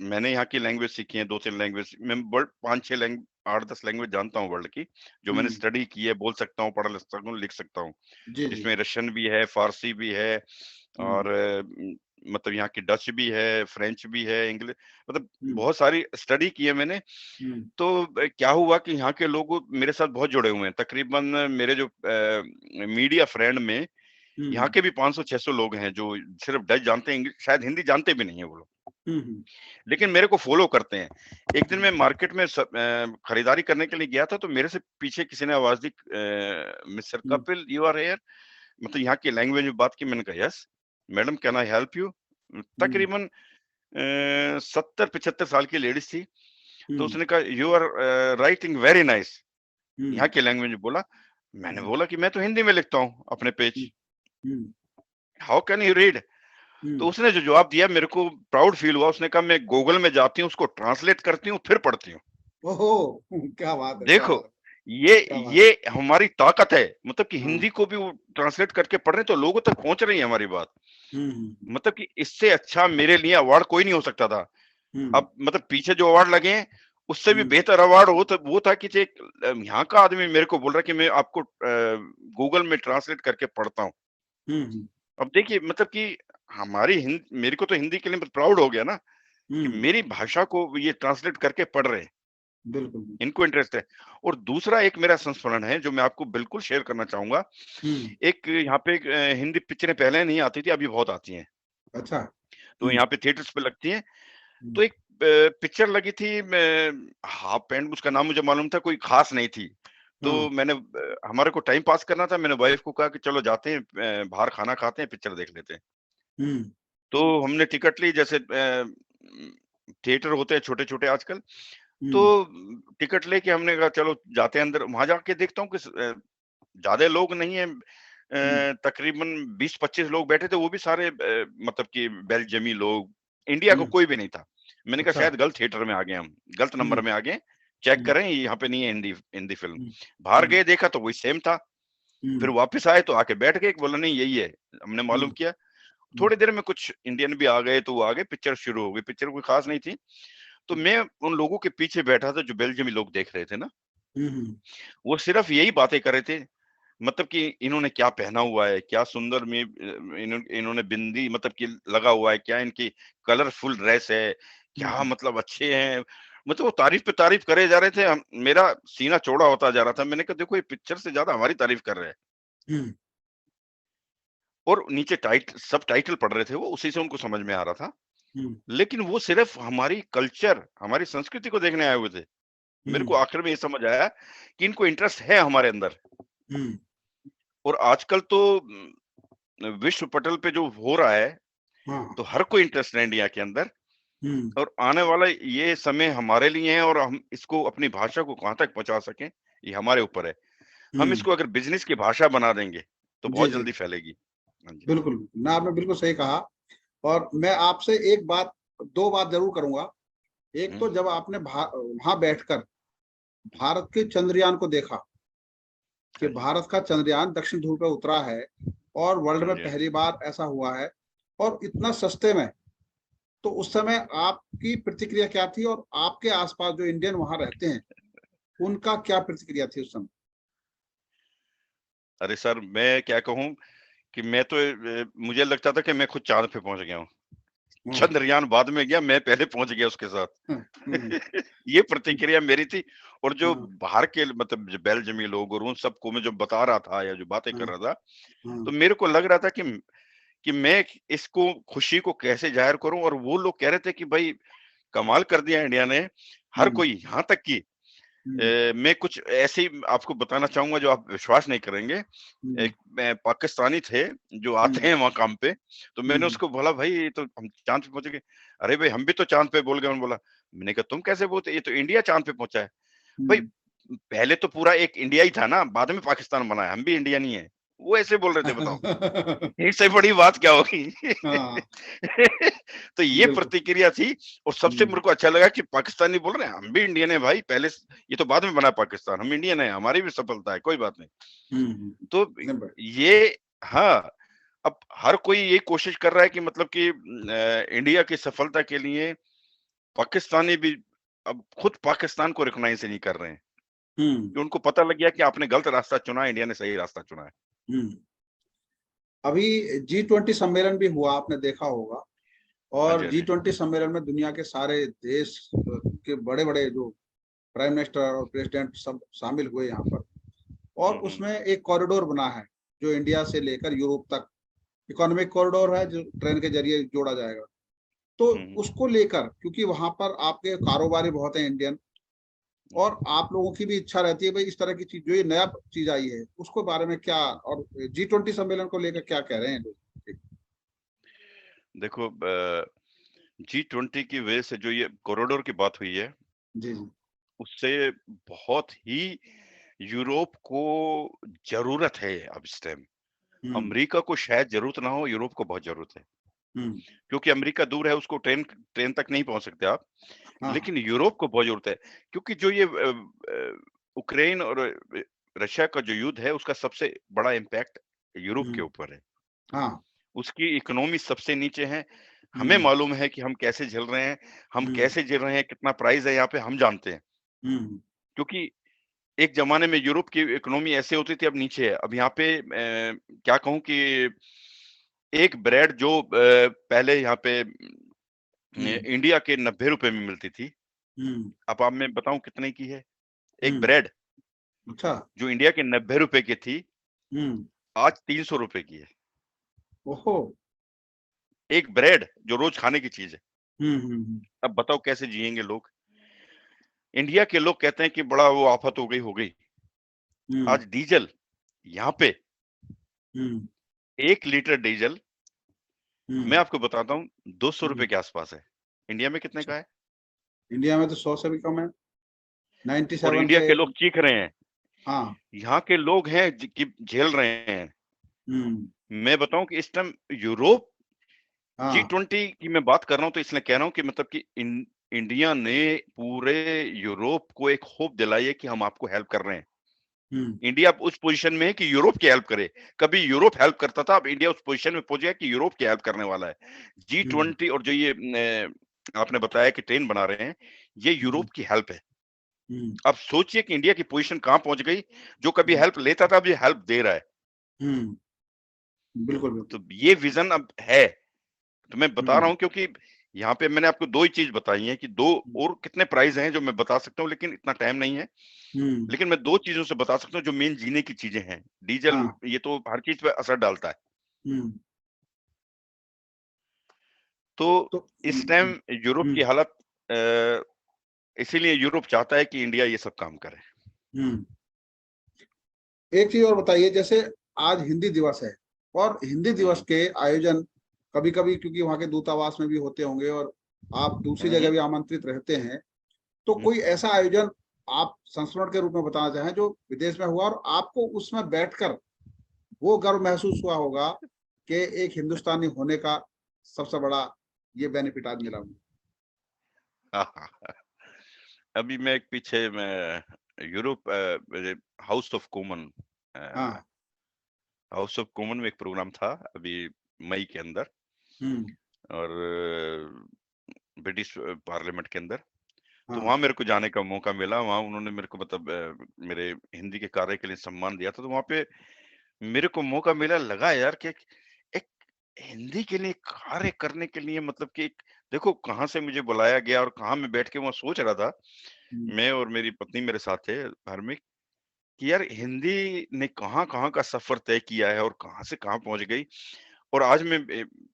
S2: मैंने यहाँ की लैंग्वेज सीखी है, 2-3 लैंग्वेज मैं वर्ल्ड 5-6 लैंग 8-10 लैंग्वेज जानता हूँ वर्ल्ड की, जो मैंने
S1: हुँ,
S2: स्टडी की है, बोल सकता हूँ, पढ़ सकता हूँ, लिख सकता हूँ।
S1: जी, जी।
S2: जिसमें रशियन भी है, फ़ारसी भी है, और
S1: हुँ,
S2: मतलब यहाँ की डच भी है, फ्रेंच भी है, मतलब
S1: हुँ,
S2: बहुत सारी स्टडी की है मैंने।
S1: हुँ,
S2: तो क्या हुआ कि यहाँ के लोग मेरे साथ बहुत जुड़े हुए हैं। तकरीबन मेरे जो मीडिया फ्रेंड में यहाँ
S1: हुँ,
S2: के भी 500-600 लोग हैं जो सिर्फ़ डच जानते हैं, इंग्लिश शायद हिंदी जानते भी नहीं है वो लोग।
S1: हुँ, हुँ,
S2: लेकिन मेरे को फ़ॉलो करते हैं। एक दिन मैं
S1: हुँ,
S2: मार्केट में खरीदारी करने के लिए गया था, तो मेरे से पीछे किसी ने आवाज़ दी, "mister
S1: hmm,
S2: Kapil you are here?" मतलब यहाँ की लैंग्वेज में बात की। मैंने कहा, "yes, madam can I help you?"
S1: हुँ,
S2: तकरीबन 70-75 साल की लेडीज़ थी। तो
S1: हुँ,
S2: उसने कहा, "you are writing very nice." यहाँ
S1: हुँ,
S2: की लैंग्वेज में बोला। मैंने
S1: हुँ,
S2: बोला कि मैं तो हिंदी में लिखता हूँ अपने
S1: हुँ,
S2: page.
S1: Hmm,
S2: how can you read? तो
S1: हुँ।
S2: उसने जो जवाब दिया मेरे को प्राउड फील हुआ। उसने कहा, मैं गूगल में जाती हूँ, उसको ट्रांसलेट करती हूँ, फिर पढ़ती हूँ।
S1: ओहो! क्या बात है, क्या
S2: देखो,
S1: बात है,
S2: ये
S1: क्या बात
S2: ये हमारी ताकत है। मतलब कि
S1: है। हाँ।
S2: हिंदी को भी वो ट्रांसलेट करके पढ़ रहे हैं, तो लोगों तक पहुँच रही है हमारी बात।
S1: हुँ, हुँ, हुँ,
S2: मतलब कि इससे अच्छा मेरे लिए अवार्ड कोई नहीं हो सकता था।
S1: हुँ,
S2: अब मतलब पीछे जो अवार्ड लगे हैं, उससे भी
S1: हुँ,
S2: बेहतर अवार्ड वो था कि एक यहाँ का आदमी मेरे को बोल रहा है कि मैं आपको गूगल में ट्रांसलेट करके पढ़ता हूँ।
S1: हुँ, हुँ,
S2: अब देखिए मतलब कि हमारी हिंद मेरे को तो हिंदी के लिए प्राउड हो गया ना कि
S1: हुँ,
S2: मेरी भाषा को ये ट्रांसलेट करके पढ़ रहे हैं,
S1: बिल्कुल, बिल्कुल।
S2: इनको इंटरेस्ट है। और दूसरा एक मेरा संस्मरण है जो मैं आपको बिल्कुल शेयर करना चाहूँगा।
S1: हुँ,
S2: एक यहाँ पे एक हिंदी पिक्चरें पहले नहीं आती थी, अभी बहुत आती हैं।
S1: अच्छा।
S2: तो
S1: हुँ,
S2: यहाँ पे थिएटर्स पे लगती हैं।
S1: हुँ,
S2: तो एक पिक्चर लगी थी, हाफ पैंट, उसका नाम मुझे मालूम था, कोई ख़ास नहीं थी।
S1: हाँ,
S2: तो मैंने हमारे को टाइम पास करना था, मैंने वाइफ़ को कहा कि चलो जाते हैं, बाहर खाना खाते हैं, पिक्चर देख लेते हैं।
S1: हुँ,
S2: तो हमने टिकट ली, जैसे थिएटर होते हैं छोटे-छोटे आजकल। तो
S1: हुँ,
S2: टिकट लेके हमने कहा चलो जाते हैं अंदर। वहाँ जाके देखता हूँ कि ज़्यादा लोग नहीं हैं।
S1: हुँ,
S2: तकरीबन 20-25 लोग बैठे थे, वो भी सारे मतलब कि बेल्जियमी लोग, इंडिया का
S1: हुँ,
S2: कोई भी नहीं था। मैंने कहा
S1: अच्छा।
S2: शायद गलत थिएटर में आ गए हम, गलत नंबर
S1: हुँ,
S2: में आ गए, चेक
S1: हुँ,
S2: करें यहाँ पे नहीं है हिंदी हिंदी फ़िल्म।
S1: हुँ,
S2: बाहर
S1: हुँ,
S2: गए देखा तो वही सेम था। फिर
S1: हुँ,
S2: वापस आए तो आके बैठ गए, बोला नहीं यही है। हमने मालूम
S1: हुँ,
S2: किया।
S1: हुँ,
S2: थोड़ी देर में कुछ इंडियन भी आ गए, तो वो आ गए, पिक्चर शुरू हो गई। पिक्चर कोई ख़ास नहीं थी। तो
S1: हुँ,
S2: मैं उन लोगों के पीछे बैठा था जो बेल्जियमी लोग देख रहे थे ना,
S1: हुँ, हुँ,
S2: वो सिर्फ़ यही बातें कर रहे थे। मतलब कि इन्होंने क्या पहना हुआ है, क्या सुंदर में इन्होंने बिंदी मतलब कि लगा हुआ है, क्या इनकी कलरफुल ड्रेस है, क्या
S1: हुँ,
S2: मतलब अच्छे हैं। मतलब वो तारीफ़ पे तारीफ़ करे जा रहे थे। मेरा सीना चौड़ा होता जा रहा था। मैंने कहा देखो ये पिक्चर से ज़्यादा हमारी तारीफ़ कर रहे हैं।
S1: हुँ,
S2: और नीचे सबटाइटल पढ़ रहे थे वो, उसी से उनको समझ में आ रहा था।
S1: हुँ,
S2: लेकिन वो सिर्फ़ हमारी कल्चर, हमारी संस्कृति को देखने आए हुए थे। मेरे को
S1: हुँ,
S2: आखिर में ये समझ आया कि इनको इंटरेस्ट है हमारे अंदर।
S1: हुँ,
S2: और आजकल तो विश्व पटल पे जो हो रहा है,
S1: हाँ,
S2: तो हर कोई इंटरेस्ट है इंडिया के अंदर।
S1: हुँ,
S2: और आने वाला ये समय हमारे लिए है, और हम इसको अपनी भाषा को कहाँ तक पहुँचा सकें, ये हमारे ऊपर है। हम इसको अगर बिजनेस की भाषा बना देंगे तो
S1: जी,
S2: बहुत
S1: जी।
S2: जल्दी फैलेगी। हाँ जी।
S1: बिल्कुल, ना आपने बिल्कुल सही कहा और मैं आपसे एक बात 2 बात ज़रूर करूँगा। एक तो जब आपने वहाँ बैठकर भारत के चंद्रयान को देखा कि
S2: हाँ जी।
S1: भारत का चंद्रयान दक्षिण ध्रुव पे उतरा है और वर्ल्ड
S2: हाँ
S1: में
S2: जी, हाँ जी।
S1: पहली बार ऐसा हुआ है और इतना सस्ते में, तो उस समय आपकी प्रतिक्रिया क्या थी और आपके आस-पास जो इंडियन वहाँ रहते हैं, उनका क्या प्रतिक्रिया थी उस समय?
S2: अरे सर, मैं क्या कहूँ कि मैं तो मुझे लगता था कि मैं खुद चाँद पे पहुँच गया हूँ।
S1: हुँ,
S2: चंद्रयान बाद में गया, मैं पहले पहुँच गया उसके साथ।
S1: हुँ, हुँ,
S2: ये प्रतिक्रिया मेरी थी और जो
S1: हाँ,
S2: बाहर के मतलब जो बेल्जियमी लोग और उन सबको मैं जो बता रहा था या जो बातें कर
S1: हाँ,
S2: रहा था,
S1: हाँ,
S2: तो मेरे को लग रहा था कि मैं इसको खुशी को कैसे ज़ाहिर करूँ और वो लोग कह रहे थे कि भाई कमाल कर दिया इंडिया ने। हर
S1: हुँ,
S2: कोई यहाँ तक कि
S1: हुँ,
S2: मैं कुछ ऐसे ही आपको बताना चाहूँगा जो आप विश्वास नहीं करेंगे।
S1: हुँ,
S2: एक पाकिस्तानी थे जो आते
S1: हुँ,
S2: हैं वहाँ काम पे, तो मैंने
S1: हुँ,
S2: उसको बोला भाई ये तो हम चाँद पे पहुँच गए। अरे भाई हम भी तो चाँद पे बोल गए। उन्होंने बोला, मैंने कहा तुम कैसे बोलते? ये तो इंडिया चाँद पे पहुँचा है। भाई
S1: हुँ।
S2: पहले तो पूरा एक इंडिया ही था ना, बाद में पाकिस्तान बना है, हम भी इंडियन ही हैं। वो ऐसे बोल रहे थे बताओ। इससे बड़ी बात क्या होगी?
S1: हाँ,
S2: तो ये
S1: बिल्कुल।
S2: प्रतिक्रिया थी और सबसे
S1: हुँ,
S2: मेरे को अच्छा लगा कि पाकिस्तानी बोल रहे हैं, हम भी इंडियन है भाई, पहले ये तो बाद में बना पाकिस्तान, हम इंडियन है, हमारी भी सफलता है, कोई बात नहीं।
S1: हुँ, हुँ,
S2: तो
S1: नहीं ब
S2: ये हाँ, अब हर कोई ये कोशिश कर रहा है कि मतलब कि इंडिया की सफलता के लिए पाकिस्तानी भी अब खुद पाकिस्तान को रिकॉग्नाइज़ नहीं कर रहे हैं,
S1: हुँ,
S2: कि उनको पता लग गया कि आपने गलत रास्ता चुना, इंडिया ने सही रास्ता चुना है।
S1: हुँ। अभी G20 सम्मेलन भी हुआ, आपने देखा होगा
S2: हाँ
S1: और
S2: जी, हाँ जी।
S1: G20 सम्मेलन में दुनिया के सारे देश के बड़े-बड़े जो प्राइम मिनिस्टर और प्रेसिडेंट सब शामिल हुए यहाँ पर और
S2: हुँ, हुँ।
S1: उसमें एक कॉरिडोर बना है, जो इंडिया से लेकर यूरोप तक इकोनॉमिक कॉरिडोर है, जो ट्रेन के ज़रिए जोड़ा जाएगा। तो
S2: हुँ, हुँ।
S1: उसको लेकर क्योंकि वहाँ पर आपके कारोबारी बहुत हैं इंडियन
S2: हुँ,
S1: और
S2: हुँ।
S1: आप लोगों की भी इच्छा रहती है भाई इस तरह की चीज़ जो ये नया चीज़ आई है, उसको बारे में क्या और G20 सम्मेलन को लेकर क्या कह रहे हैं लोग? जी,
S2: देखो G20 की वजह से जो ये कॉरिडोर की बात हुई है,
S1: जी, जी।
S2: उससे बहुत ही यूरोप को ज़रूरत है अब इस टाइम।
S1: हुँ,
S2: अमेरिका को शायद ज़रूरत ना हो, यूरोप को बहुत ज़रूरत है।
S1: हुँ,
S2: क्योंकि अमेरिका दूर है, उसको ट्रेन ट्रेन तक नहीं पहुँच सकते आप।
S1: हाँ,
S2: लेकिन यूरोप को बहुत ज़रूरत है, क्योंकि जो ये यूक्रेन और रशिया का जो युद्ध है, उसका सबसे बड़ा इम्पैक्ट यूरोप के
S1: हुँ,
S2: ऊपर है।
S1: हाँ,
S2: उसकी इकोनॉमी सबसे नीचे है। हमें
S1: हुँ,
S2: मालूम है कि हम कैसे झेल रहे हैं, हम
S1: हुँ,
S2: कैसे झेल रहे हैं, कितना प्राइस है यहाँ पे हम जानते हैं।
S1: हुँ,
S2: क्योंकि एक ज़माने में यूरोप की इकोनॉमी ऐसे होती थी, अब नीचे है। अब यहाँ पे क्या कहूँ कि एक ब्रेड जो पहले यहाँ पे
S1: हुँ,
S2: इंडिया के ₹90 में मिलती थी,
S1: हुँ,
S2: अब आप मैं बताऊँ कितने की है? एक
S1: हुँ,
S2: ब्रेड
S1: अच्छा,
S2: जो इंडिया के ₹90 की थी,
S1: हुँ,
S2: आज ₹300 की है।
S1: ओहो!
S2: एक ब्रेड जो रोज़ खाने की चीज़ है।
S1: हुँ, हुँ, हुँ,
S2: अब बताओ कैसे जिएँगे लोग? इंडिया के लोग कहते हैं कि बड़ा वो आफ़त हो गई, हो गई।
S1: हुँ,
S2: आज डीज़ल यहाँ पे
S1: हुँ,
S2: 1 लीटर डीज़ल मैं
S1: हुँ,
S2: आपको बताता हूँ ₹200
S1: हुँ,
S2: के आस-पास है। इंडिया में कितने
S1: अच्छा,
S2: का है?
S1: इंडिया में तो 100 से भी कम है,
S2: और
S1: 97
S2: इंडिया
S1: पे
S2: के लोग चीख रहे हैं।
S1: हाँ,
S2: यहाँ के लोग हैं कि झेल रहे हैं।
S1: हुँ,
S2: मैं बताऊँ कि इस टाइम यूरोप
S1: हाँ,
S2: G20 की मैं बात कर रहा हूँ तो इसलिए कह रहा हूँ कि मतलब कि इंडिया ने पूरे यूरोप को एक होप दिलाई है कि हम आपको हेल्प कर रहे हैं।
S1: हुँ,
S2: इंडिया अब उस पोज़ीशन में है कि यूरोप की हेल्प करे। कभी यूरोप हेल्प करता था, अब इंडिया उस पोज़ीशन में पहुँच गया कि यूरोप की हेल्प करने वाला है।
S1: हुँ,
S2: G20 और जो ये आपने बताया कि ट्रेन बना रहे हैं, ये
S1: हुँ,
S2: यूरोप की हेल्प है।
S1: हुँ,
S2: अब सोचिए कि इंडिया की पोज़ीशन कहाँ पहुँच गई, जो कभी
S1: हुँ,
S2: हेल्प लेता था, अब ये हेल्प दे रहा है।
S1: हुँ, बिल्कुल, बिल्कुल,
S2: तो ये विज़न अब है। तो मैं बता रहा
S1: हुँ,
S2: हूँ क्योंकि यहाँ पे मैंने आपको 2 ही चीज़ बताई हैं कि 2
S1: हुँ,
S2: और कितने प्राइज़ हैं जो मैं बता सकता हूँ, लेकिन इतना टाइम नहीं है।
S1: हुँ,
S2: लेकिन मैं 2 चीज़ों से बता सकता हूँ जो मेन जीने की चीज़ें हैं। डीज़ल
S1: हाँ,
S2: ये तो हर चीज़ पे असर डालता है।
S1: हुँ,
S2: तो
S1: तो
S2: इस टाइम यूरोप
S1: हुँ,
S2: की हालत अ, इसीलिए यूरोप चाहता है कि इंडिया ये सब काम करे।
S1: हुँ। एक चीज़ और बताइए जैसे आज हिंदी दिवस है और हिंदी
S2: हुँ,
S1: दिवस
S2: हुँ।
S1: के आयोजन कभी-कभी क्योंकि वहाँ के दूतावास में भी होते होंगे और आप दूसरी
S2: हुँ,
S1: जगह
S2: हुँ।
S1: भी आमंत्रित रहते हैं, तो
S2: हुँ।
S1: कोई ऐसा आयोजन आप संस्मरण के रूप में बताना चाहें जो विदेश में हुआ और आपको उसमें बैठकर वो गर्व महसूस हुआ होगा कि एक हिंदुस्तानी होने का सबसे बड़ा ये बेनिफिट आज मिला मुझे।
S2: अभी मैं एक पीछे मैं यूरोप हाउस ऑफ कॉमन
S1: हाँ।
S2: हाउस ऑफ कॉमन में एक प्रोग्राम था अभी मई के अंदर और ब्रिटिश पार्लियामेंट के अंदर, तो
S1: हाँ।
S2: वहां मेरे को जाने का मौका मिला। वहां उन्होंने मेरे को मतलब मेरे हिंदी के कार्य के लिए सम्मान दिया था, तो वहां पे मेरे को मौका मिला, लगा यार कि एक हिंदी के लिए कार्य करने के लिए मतलब कि देखो कहाँ से मुझे बुलाया गया और कहाँ मैं बैठ के वहां सोच रहा था। मैं और मेरी पत्नी मेरे साथ थे धार्मिक, कि यार हिंदी ने कहाँ कहाँ का सफर तय किया है और कहाँ से कहाँ पहुंच गई। और आज मैं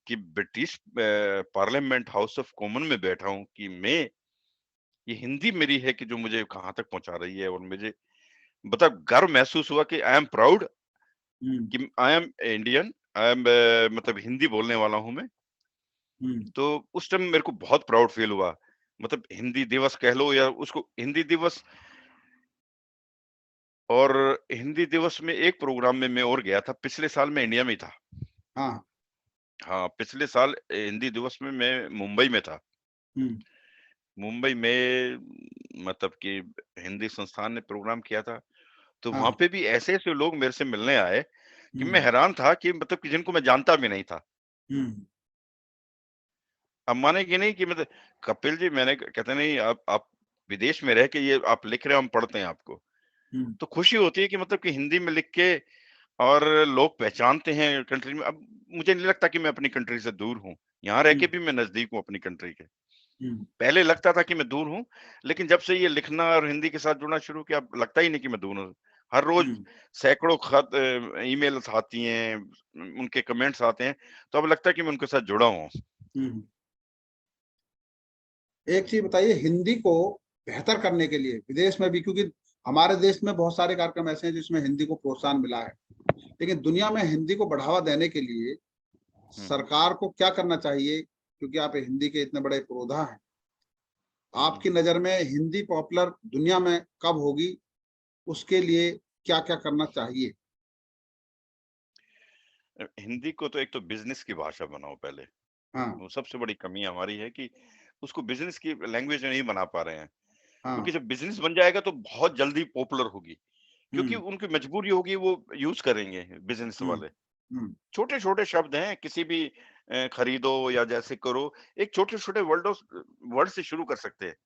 S2: कि British parliament house of common में बैठा हूँ, कि मैं ये हिंदी मेरी है कि जो मुझे कहाँ तक पहुंचा रही है। और मुझे मतलब गर्व महसूस हुआ कि आई एम प्राउड कि I am Indian, I am मतलब हिंदी बोलने वाला हूं मैं। तो उस टाइम मेरे को बहुत प्राउड फील हुआ। मतलब हिंदी दिवस कह लो या उसको हिंदी दिवस। और हिंदी दिवस में एक प्रोग्राम में मैं और गया था, पिछले साल मैं इंडिया में ही था।
S1: हाँ।
S2: हाँ, पिछले साल हिंदी दिवस में मैं मुंबई में था। मुंबई में मतलब कि हिंदी संस्थान ने प्रोग्राम किया था, तो वहां
S1: हाँ।
S2: पे भी ऐसे-ऐसे लोग मेरे से मिलने आए कि मैं हैरान था कि मतलब कि जिनको मैं जानता भी नहीं था। अब मानेंगे नहीं कि मतलब कपिल जी, मैंने कहते नहीं आप विदेश में रह के ये आप लिख रहे हो, हम पढ़ते हैं आपको, तो खुशी होती है कि मतलब कि हिंदी में लिख के और लोग पहचानते हैं कंट्री में। अब मुझे नहीं लगता कि मैं अपनी कंट्री से दूर हूँ, यहाँ रह के भी मैं नजदीक हूँ अपनी कंट्री के। पहले लगता था कि मैं दूर हूँ, लेकिन जब से ये लिखना और हिंदी के साथ जुड़ना शुरू किया, अब लगता ही नहीं कि मैं दूर हूँ। हर रोज सैकड़ों खत ईमेल्स आती हैं, उनके कमेंट्स आते हैं, तो अब लगता है कि मैं उनके साथ जुड़ा हूँ।
S1: एक चीज बताइए, हिंदी को बेहतर करने के लिए विदेश में भी, क्योंकि हमारे देश में बहुत सारे कार्यक्रम ऐसे हैं जिसमें हिंदी को प्रोत्साहन मिला है, लेकिन दुनिया में हिंदी को बढ़ावा देने के लिए सरकार को क्या करना चाहिए? क्योंकि आप हिंदी के इतने बड़े पुरोधा हैं, आपकी नजर में हिंदी पॉपुलर दुनिया में कब होगी, उसके लिए क्या क्या करना चाहिए?
S2: हिंदी को तो एक तो बिजनेस की भाषा बनाओ पहले।
S1: हाँ।
S2: वो सबसे बड़ी कमी हमारी है कि उसको बिजनेस की लैंग्वेज में नहीं बना पा रहे हैं। क्योंकि
S1: हाँ।
S2: जब बिजनेस बन जाएगा तो बहुत जल्दी पॉपुलर होगी, क्योंकि
S1: हम्म।
S2: उनकी मजबूरी होगी, वो यूज करेंगे बिजनेस
S1: हम्म।
S2: वाले।
S1: हम्म।
S2: छोटे छोटे शब्द हैं, किसी भी खरीदो या जैसे करो, एक छोटे छोटे वर्ड से शुरू कर सकते हैं।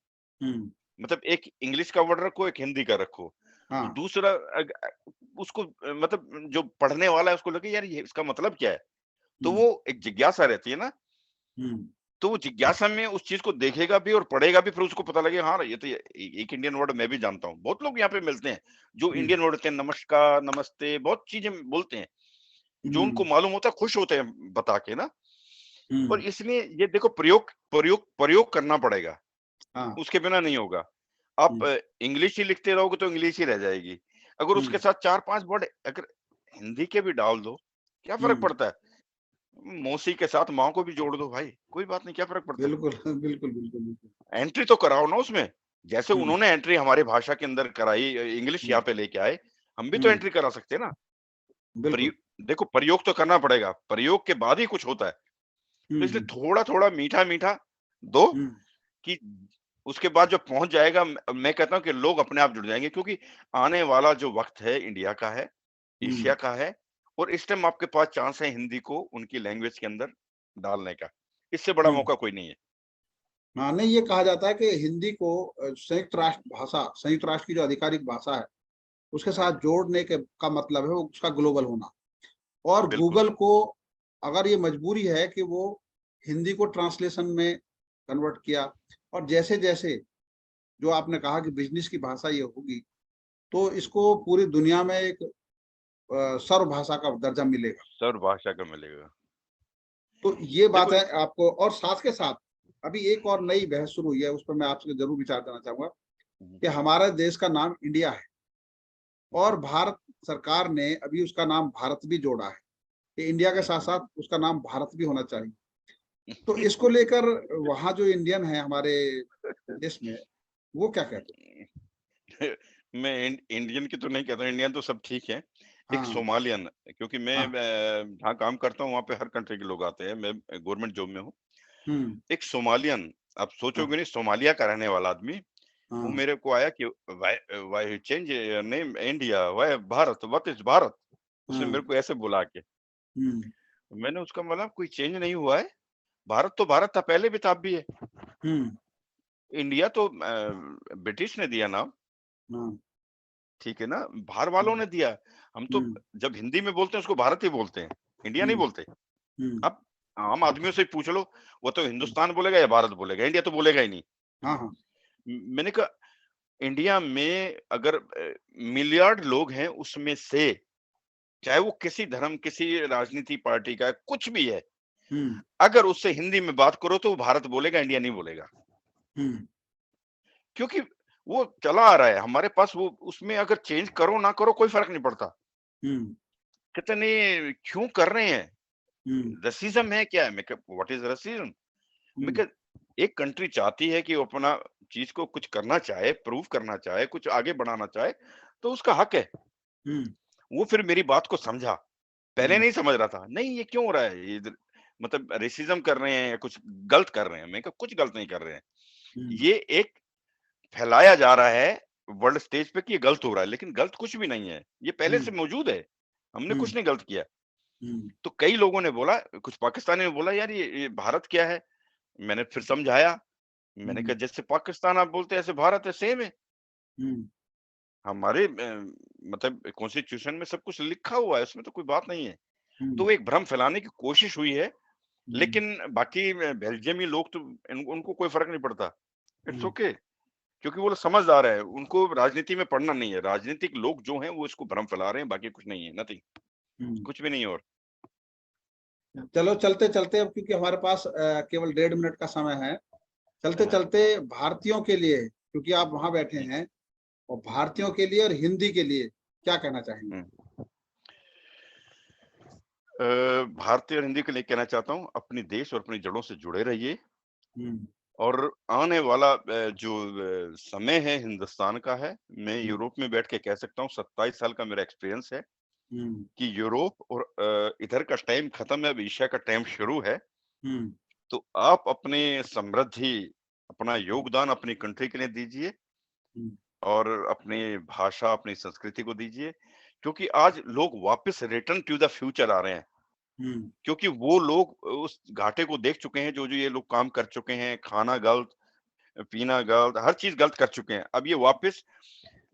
S1: हम्म।
S2: मतलब एक इंग्लिश का वर्ड रखो, एक हिंदी का रखो, तो
S1: हाँ।
S2: दूसरा उसको मतलब जो पढ़ने वाला है उसको लगे यार ये इसका मतलब क्या है, तो
S1: हम्म।
S2: वो एक जिज्ञासा रहती है ना।
S1: हम्म।
S2: तो वो जिज्ञासा में उस चीज को देखेगा भी और पढ़ेगा भी, फिर उसको पता लगे हाँ ये तो एक इंडियन वर्ड मैं भी जानता हूँ। बहुत लोग यहाँ पे मिलते हैं जो
S1: हम्म।
S2: इंडियन वर्ड होते हैं, नमस्कार, नमस्ते, बहुत चीजें बोलते हैं जो उनको
S1: हम्म।
S2: मालूम होता है, खुश होते हैं बता के ना। और
S1: हम्म।
S2: इसलिए ये देखो प्रयोग प्रयोग प्रयोग करना पड़ेगा,
S1: हाँ।
S2: उसके बिना नहीं होगा। आप
S1: हम्म।
S2: इंग्लिश ही लिखते रहोगे तो इंग्लिश ही रह जाएगी। अगर उसके
S1: हम्म।
S2: साथ 4-5 वर्ड अगर हिंदी के भी डाल दो, क्या फ़र्क
S1: हम्म।
S2: पड़ता है? मौसी के साथ माँ को भी जोड़ दो भाई, कोई बात नहीं, क्या फ़र्क पड़ता है?
S1: बिल्कुल बिल्कुल बिल्कुल बिल्कुल।
S2: एंट्री तो कराओ ना उसमें। जैसे
S1: हम्म।
S2: उन्होंने एंट्री हमारी भाषा के अंदर कराई, इंग्लिश
S1: हम्म।
S2: यहाँ पे लेके आए, हम भी तो
S1: हम्म।
S2: एंट्री करा सकते हैं ना।
S1: बिल्कुल।
S2: प्रयो देखो प्रयोग तो करना पड़ेगा, प्रयोग के बाद ही कुछ होता है। तो इसलिए
S1: हम्म।
S2: थोड़ा-थोड़ा, मीठा-मीठा दो
S1: हम्म।
S2: कि उसके बाद जब पहुँच जाएगा, मैं कहता हूँ कि लोग अपने आप जुड़ जाएँगे, क्योंकि आने वाला जो वक़्त है इंडिया का है, एशिया
S1: हम्म।
S2: का है, और इस टाइम आपके पास चांस है हिंदी को उनकी लैंग्वेज के अंदर डालने का। इससे बड़ा
S1: हम्म।
S2: मौका कोई नहीं है।
S1: हाँ, नहीं, ये कहा जाता है कि हिंदी को संयुक्त राष्ट्र भाषा, संयुक्त राष्ट्र की जो आधिकारिक भाषा है उसके
S2: हाँ
S1: साथ
S2: जी,
S1: जोड़ने के का मतलब है वो उसका ग्लोबल होना। और
S2: बिल्कुल।
S1: गूगल को अगर ये मजबूरी है कि वो हिंदी को ट्रांसलेशन में कन्वर्ट किया, और जैसे जैसे जो आपने कहा कि बिजनेस की भाषा ये होगी, तो इसको पूरी दुनिया में एक सर्व भाषा का दर्जा मिलेगा।
S2: सर्व भाषा का मिलेगा।
S1: तो ये बात
S2: देखो
S1: है आपको। और साथ के साथ अभी एक और नई बहस शुरू हुई है, उस पर मैं आपसे जरूर विचार देना चाहूंगा
S2: हुँ,
S1: कि हमारे देश का नाम इंडिया है और
S2: जी।
S1: भारत सरकार ने अभी उसका नाम भारत भी जोड़ा है, कि इंडिया के साथ साथ उसका नाम भारत भी होना चाहिए। तो इसको लेकर वहाँ जो इंडियन है हमारे देश में, वो क्या कहते हैं?
S2: मैं इंडियन की तो नहीं कहता, इंडियन तो सब ठीक है। एक
S1: हाँ,
S2: सोमालियन, क्योंकि मैं
S1: हाँ,
S2: जहाँ काम करता हूँ वहाँ पे हर कंट्री के लोग आते हैं, मैं गवर्नमेंट जॉब में हूँ।
S1: हुँ,
S2: एक सोमालियन, आप
S1: हाँ,
S2: सोचोगे नहीं, सोमालिया का रहने वाला आदमी, वो
S1: हाँ,
S2: मेरे को आया कि why why change your name India, why Bharat, what is Bharat? उसने
S1: हाँ,
S2: मेरे को ऐसे बोला के।
S1: हुँ,
S2: मैंने उसका बोला कोई चेंज नहीं हुआ है, भारत तो भारत था, पहले भी था, अब भी है।
S1: हुँ,
S2: इंडिया तो ब्रिटिश ने दिया नाम,
S1: हाँ,
S2: ठीक है ना? बाहर वालों
S1: हुँ,
S2: ने दिया। हम तो
S1: हुँ,
S2: जब हिंदी में बोलते हैं उसको भारत ही बोलते हैं, इंडिया नहीं
S1: हुँ,
S2: बोलते।
S1: हुँ,
S2: अब आम आदमियों से पूछ लो, वो तो
S1: हुँ,
S2: हिंदुस्तान बोलेगा या भारत बोलेगा, इंडिया तो बोलेगा ही नहीं।
S1: हाँ, हाँ,
S2: मैंने कहा इंडिया में अगर मिलियार्ड लोग हैं, उसमें से चाहे वो किसी धर्म, किसी राजनीति पार्टी का है, कुछ भी है,
S1: हुँ,
S2: अगर उससे हिंदी में बात करो तो वो भारत बोलेगा, इंडिया नहीं बोलेगा।
S1: हुँ,
S2: क्योंकि वो चला आ रहा है, हमारे पास वो, उसमें अगर चेंज करो ना करो कोई फ़र्क नहीं पड़ता।
S1: हुँ,
S2: कितने क्यों कर रहे हैं?
S1: हुँ,
S2: रसिज़्म है क्या है? मैं कहा व्हाट इज़ रसिज़्म? मैं
S1: हुँ,
S2: कहा एक कंट्री चाहती है कि वो अपना चीज़ को कुछ करना चाहे, प्रूव करना चाहे, कुछ आगे बढ़ाना चाहे, तो उसका हक है।
S1: हुँ,
S2: वो फिर मेरी बात को समझा। पहले
S1: हुँ,
S2: नहीं समझ रहा था। नहीं ये क्यों हो रहा है? ये इधर मतलब रेसिज़्म कर रहे हैं या कुछ गलत कर रहे हैं। मैंने कहा कुछ गलत नहीं कर रहे हैं।
S1: हुँ,
S2: ये एक फैलाया जा रहा है वर्ल्ड स्टेज पे कि ये गलत हो रहा है, लेकिन गलत कुछ भी नहीं है। ये पहले
S1: हुँ,
S2: से मौजूद है। हमने
S1: हुँ,
S2: कुछ नहीं गलत किया।
S1: हुँ,
S2: तो कई लोगों ने बोला, कुछ पाकिस्तानी ने बोला यार ये भारत क्या है? मैंने फिर समझाया। मैंने
S1: हुँ,
S2: कहा जैसे पाकिस्तान आप बोलते हैं ऐसे भारत है, सेम है।
S1: हुँ,
S2: हमारे मतलब कॉन्स्टिट्यूशन में सब कुछ लिखा हुआ है, उसमें तो कोई बात नहीं है। तो
S1: हुँ,
S2: वो एक भ्रम फैलाने की कोशिश हुई है,
S1: हुँ,
S2: लेकिन बाकी बेल्जियमी लोग तो उनको कोई फ़र्क नहीं पड़ता। इट्स
S1: हुँ,
S2: ओके, क्योंकि वो लोग समझदार है, उनको राजनीति में पढ़ना नहीं है। राजनीतिक लोग जो हैं वो इसको भ्रम फैला रहे हैं, बाकी कुछ नहीं है, नथिंग,
S1: हुँ।
S2: कुछ भी नहीं है और।
S1: चलो चलते-चलते अब क्योंकि हमारे पास केवल 1.5 मिनट का समय है,
S2: हाँ,
S1: चलते-चलते भारतीयों के लिए क्योंकि आप वहाँ बैठे
S2: हुँ,
S1: हैं और
S2: हुँ,
S1: भारतीयों के लिए और हिंदी के लिए क्या कहना चाहेंगे?
S2: हुँ। भारतीय और हिंदी के लिए कहना चाहता हूँ, अपने देश और अपनी जड़ों से जुड़े रहिए
S1: हुँ,
S2: और आने वाला जो समय है हिंदुस्तान का है, मैं
S1: हुँ,
S2: यूरोप में बैठ के कह सकता हूँ 27 साल का मेरा एक्सपीरियंस है
S1: हुँ,
S2: कि यूरोप और इधर का टाइम खत्म है, अब एशिया का टाइम शुरू है।
S1: हुँ,
S2: तो आप अपनी समृद्धि, अपना योगदान अपनी कंट्री के लिए दीजिए
S1: हुँ,
S2: और अपनी भाषा, अपनी संस्कृति को दीजिए, क्योंकि आज लोग वापस रिटर्न टू द फ्यूचर आ रहे हैं।
S1: हुँ,
S2: क्योंकि वो लोग उस घाटे को देख चुके हैं, जो-जो ये लोग काम कर चुके हैं, खाना गलत, पीना गलत, हर चीज़ गलत कर चुके हैं। अब ये वापस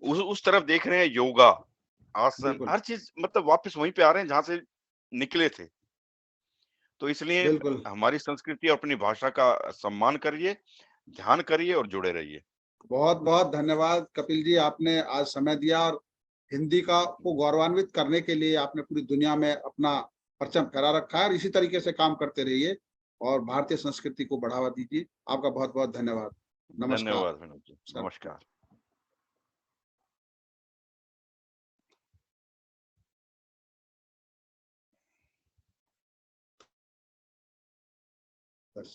S2: उस तरफ देख रहे हैं, योगा, आसन,
S1: बिल्कुल,
S2: हर चीज़ मतलब वापस वहीं पे आ रहे हैं जहाँ से निकले थे। तो इसलिए
S1: बिल्कुल।
S2: हमारी संस्कृति और अपनी भाषा का सम्मान करिए, ध्यान करिए और जुड़े रहिए।
S1: बहुत-बहुत धन्यवाद कपिल जी, आपने आज समय दिया और हिंदी का को गौरवान्वित करने के लिए आपने पूरी दुनिया में अपना परचम फहरा रखा है और इसी तरीके से काम करते रहिए और भारतीय संस्कृति को बढ़ावा दीजिए। आपका बहुत-बहुत धन्यवाद। नमस्कार,
S2: धन्यवाद विनोद जी,
S1: सर।
S2: नमस्कार।
S1: बस।